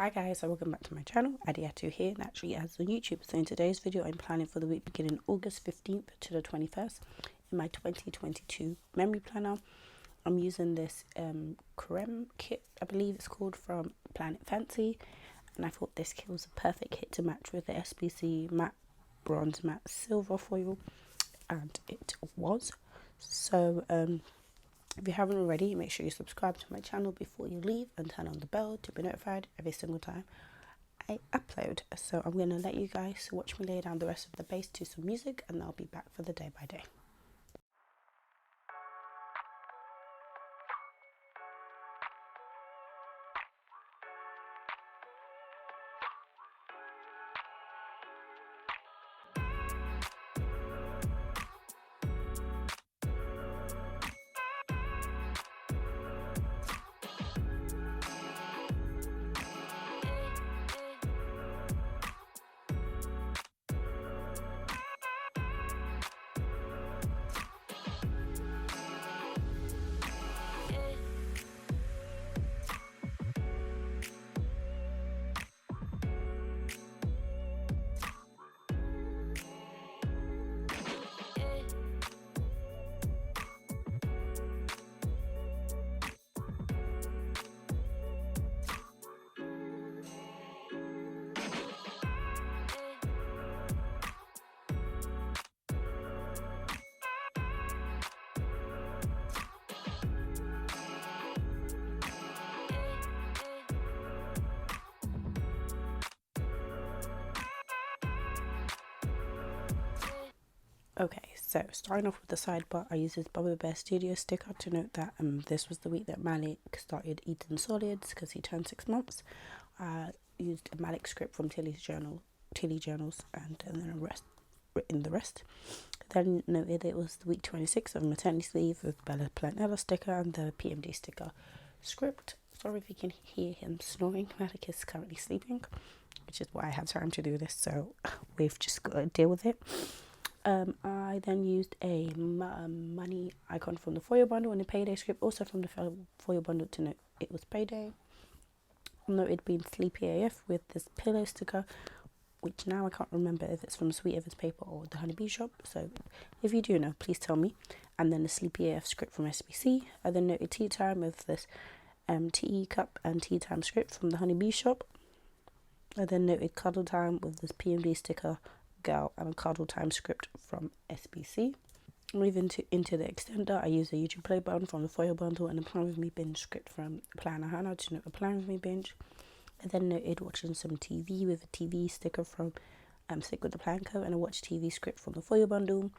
Hi guys, so welcome back to my channel. Adiatu here, Naturallyads on YouTube. So in today's video, I'm planning for the week beginning August 15th to the 21st in my 2022 memory planner. I'm using this Creme kit, I believe it's called, from PlanItFancy, and I thought this kit was a perfect kit to match with the SBC matte bronze matte silver foil, and it was. So if you haven't already, make sure you subscribe to my channel before you leave and turn on the bell to be notified every single time I upload. So I'm going to let you guys watch me lay down the rest of the base to some music, and I'll be back for the day by day. Okay, so starting off with the sidebar, I use this Bubble Bear Studio sticker to note that this was the week that Malik started eating solids because he turned 6 months. I used a Malik script from Tilly Journals, and then written the rest. Then noted it was the week 26 of maternity leave with Bella Planella sticker and the PMD sticker script. Sorry if you can hear him snoring. Malik is currently sleeping, which is why I had time to do this, so we've just got to deal with it. I then used a money icon from the foil bundle and a payday script, also from the foil bundle, to note it was payday. Noted being Sleepy AF with this pillow sticker, which now I can't remember if it's from Sweet Ever's Paper or the Honeybee Shop, so if you do know, please tell me. And then the Sleepy AF script from SBC. I then noted Tea Time with this tea cup and Tea Time script from the Honeybee Shop. I then noted Cuddle Time with this PMD sticker, Girl, and a Cuddle Time script from SBC. Moving into the extender, I used a YouTube play button from the foil bundle and a PlanWithMe binge script from Planner Hannah to note a PlanWithMe binge. I then noted watching some TV with a TV sticker from Stick with the Planco and a Watch TV script from the foil bundle.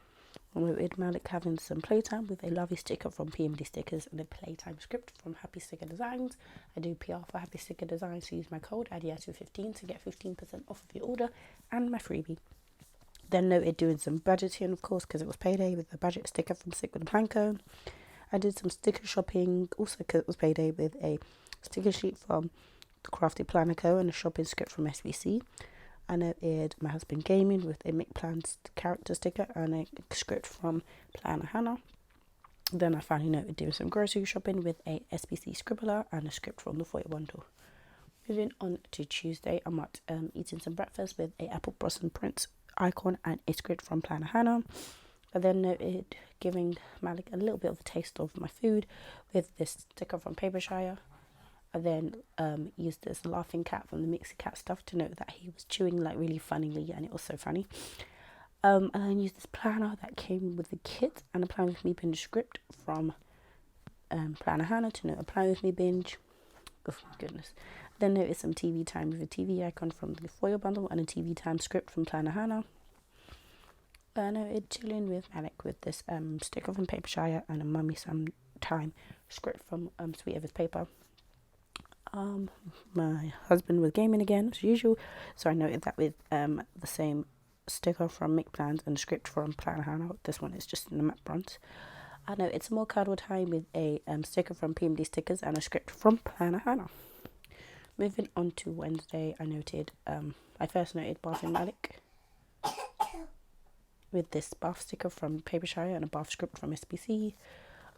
I noted Malik having some playtime with a Lovey sticker from PMD Stickers and a Playtime script from Happy Sticker Designs. I do PR for Happy Sticker Designs, so use my code ADIATU15 to get 15% off of your order and my freebie. Then noted doing some budgeting, of course, because it was payday, with the budget sticker from Stick with the Planco. I did some sticker shopping, also because it was payday, with a sticker sheet from the Crafted Planner Co. and a shopping script from SBC. I noted my husband gaming with a McPlans character sticker and a script from Planner Hannah. Then I finally noted doing some grocery shopping with a SBC scribbler and a script from the foil bundle. Moving on to Tuesday, I'm at eating some breakfast with a Apple Blossom Prince icon and a script from Planner Hannah. I then noted giving Malik a little bit of a taste of my food with this sticker from Papershire. I then used this laughing cat from the Mixie Cat stuff to note that he was chewing like really funnily, and it was so funny. And then used this planner that came with the kit and a PlanWithMe binge script from Planner Hannah to note a PlanWithMe binge. Oh my goodness. Then noted some TV time with a TV icon from the foil bundle and a TV time script from Planner Hannah. I noted chilling with Malik with this sticker from Papershire and a Mummy Some Time script from Sweet Ever's Paper. My husband was gaming again as usual, so I noted that with the same sticker from McPlans and a script from Planner Hannah. This one is just in the matte bronze. I noted some more Cuddle Time with a sticker from PMD Stickers and a script from Planner Hannah. Moving on to Wednesday, I first noted bathing Malik with this bath sticker from Papershire and a bath script from SBC.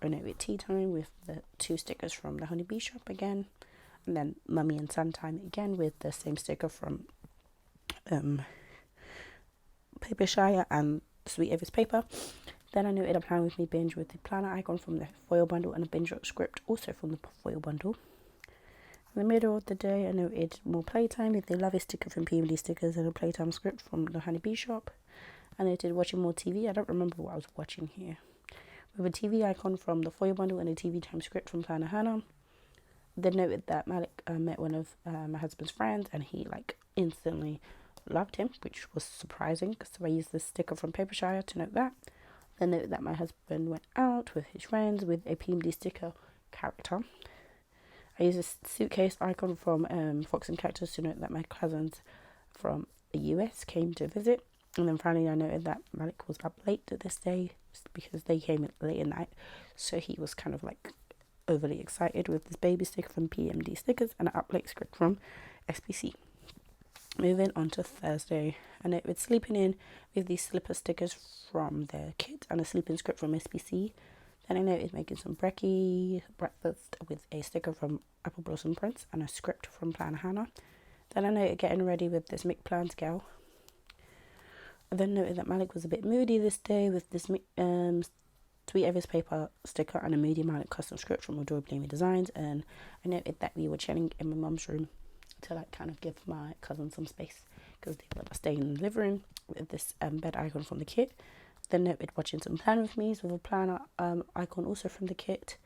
I noted Tea Time with the 2 stickers from the Honeybee Shop again. And then Mummy and Son Time again with the same sticker from Paper Shire and Sweet Ever's Paper. Then I noted a Plan With Me binge with the planner icon from the foil bundle and a binge script also from the foil bundle. In the middle of the day, I noted more playtime with the Lovey sticker from PMD Stickers and a playtime script from the Honeybee shop. I noted watching more TV. I don't remember what I was watching here. With a TV icon from the foil bundle and a TV time script from Planner Hannah. Then noted that Malik met one of my husband's friends and he instantly loved him, which was surprising. So I used this sticker from Papershire to note that. Then noted that my husband went out with his friends with a PMD sticker character. I used a suitcase icon from Fox and Cactus to note that my cousins from the US came to visit. And then finally I noted that Malik was up late this day because they came late at night. So he was kind of overly excited with this baby sticker from PMD Stickers and an up late script from SPC. Moving on to Thursday, I noted sleeping in with these slipper stickers from the kit and a sleeping script from SPC. Then I noted making some brekkie breakfast with a sticker from Apple Blossom Prince and a script from Planner Hannah. Then I noted getting ready with this Mick Plans gal. I then noted that Malik was a bit moody this day with this Sweet Ever's Paper sticker and a Moody Malik custom script from Adorably Me Designs. And I noted that we were chilling in my mum's room to kind of give my cousin some space because they were staying in the living room with this bed icon from the kit. Then noted watching some PlanWithMe's with a planner icon also from the kit.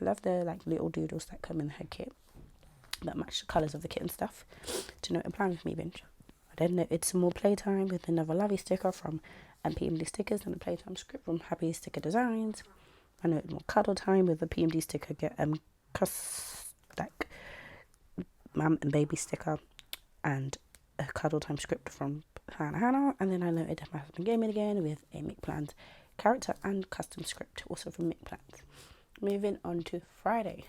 I love the little doodles that come in the head kit that match the colours of the kit and stuff. To note a PlanWithMe binge. I then noted some more playtime with another Lovey sticker from PMD Stickers and a playtime script from Happy Sticker Designs. I noted more cuddle time with the PMD sticker mum and baby sticker and a cuddle time script from Hannah. And then I noted my husband gaming again with a Mick Plans character and custom script also from Mick Plans. Moving on to Friday,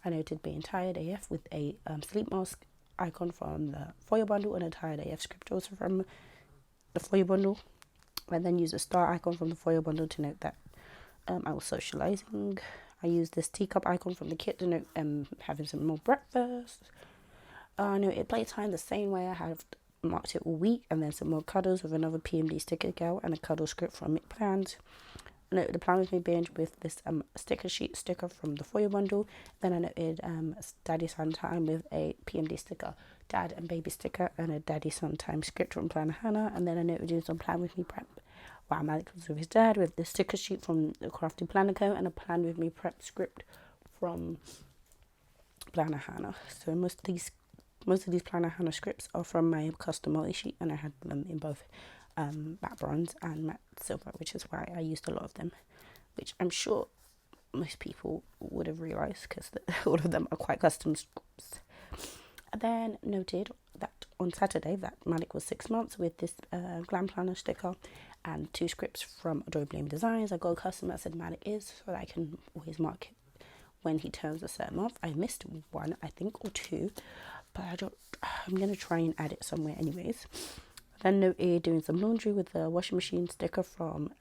I noted being tired AF with a sleep mask icon from the foil bundle and a tired AF script also from the foil bundle. I then used a star icon from the foil bundle to note that I was socialising. I used this teacup icon from the kit to note having some more breakfast. I noted playtime the same way I have marked it all week, and then some more cuddles with another PMD sticker girl and a cuddle script from Mick Plans. I noted the Plan With Me binge with this sticker sheet sticker from the foil bundle. Then I noted Daddy Son Time with a PMD sticker, dad and baby sticker, and a Daddy Son Time script from Planner Hannah. And then I noted doing some Plan With Me prep while Malik was with his dad with the sticker sheet from the Crafty Planner Co. and a Plan With Me prep script from Planner Hannah. So most of these Planner Hannah scripts are from my custom multi sheet, and I had them in both matte bronze and matte silver, which is why I used a lot of them, which I'm sure most people would have realised because all of them are quite custom scripts. I then noted that on Saturday that Malik was 6 months with this Glam Planner sticker and 2 scripts from Adorably Me Designs. I got a custom that said Malik is, so that I can always mark it when he turns a certain month. I missed one, I think, or 2, but I'm going to try and add it somewhere anyways. Then noted doing some laundry with the washing machine sticker from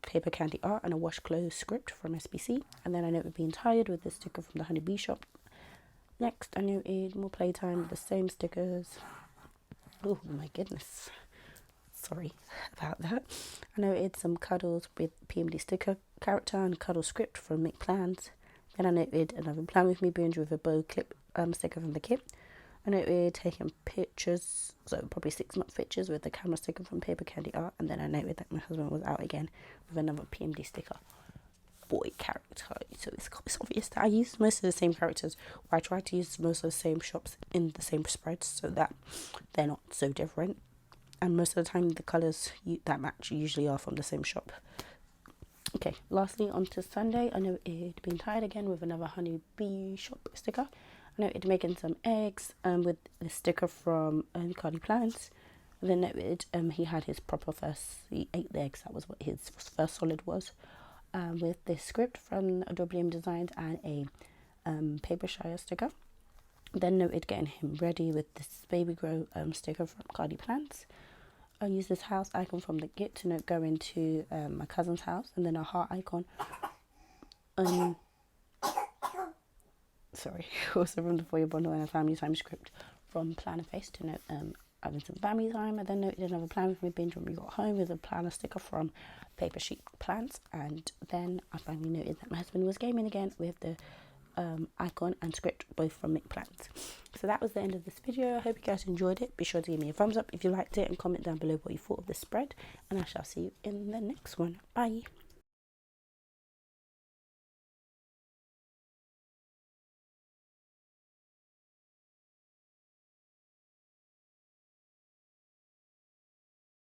Paper Candy Art and a wash clothes script from SBC. And then I noted being tired with the sticker from the Honeybee shop. Next, I noted more playtime with the same stickers. Oh my goodness. Sorry about that. I noted some cuddles with PMD sticker character and cuddle script from Mick Plans. Then I noted another Plan With Me binge with a bow clip sticker from the kit. I noted taking pictures, so probably 6 month pictures with the camera sticker from Paper Candy Art. And then I noted that my husband was out again with another PMD sticker boy character. So it's obvious that I used most of the same characters, or I tried to use most of the same shops in the same spreads so that they're not so different. And most of the time the colours that match usually are from the same shop. Okay, lastly on to Sunday, I noted being tired again with another Honeybee shop sticker. I noted making some eggs with the sticker from Cardi Plans. And then noted he had his he ate the eggs, that was what his first solid was. With this script from Adorably Me Designs and a Paper Shire sticker. Then noted getting him ready with this Baby Grow sticker from Cardi Plans. I used this house icon from the kit to note going to my cousin's house, and then a heart icon. sorry, also from the For Your Bundle and a Family Time script from PlanItFancy to note having some family time. I then noted another PlanWithMe binge when we got home with a planner sticker from Paper Sheet Plans, and then I finally noted that my husband was gaming again with the icon and script, both from Mick Plans. So that was the end of this video. I hope you guys enjoyed it. Be sure to give me a thumbs up if you liked it and comment down below what you thought of the spread, and I shall see you in the next one. Bye.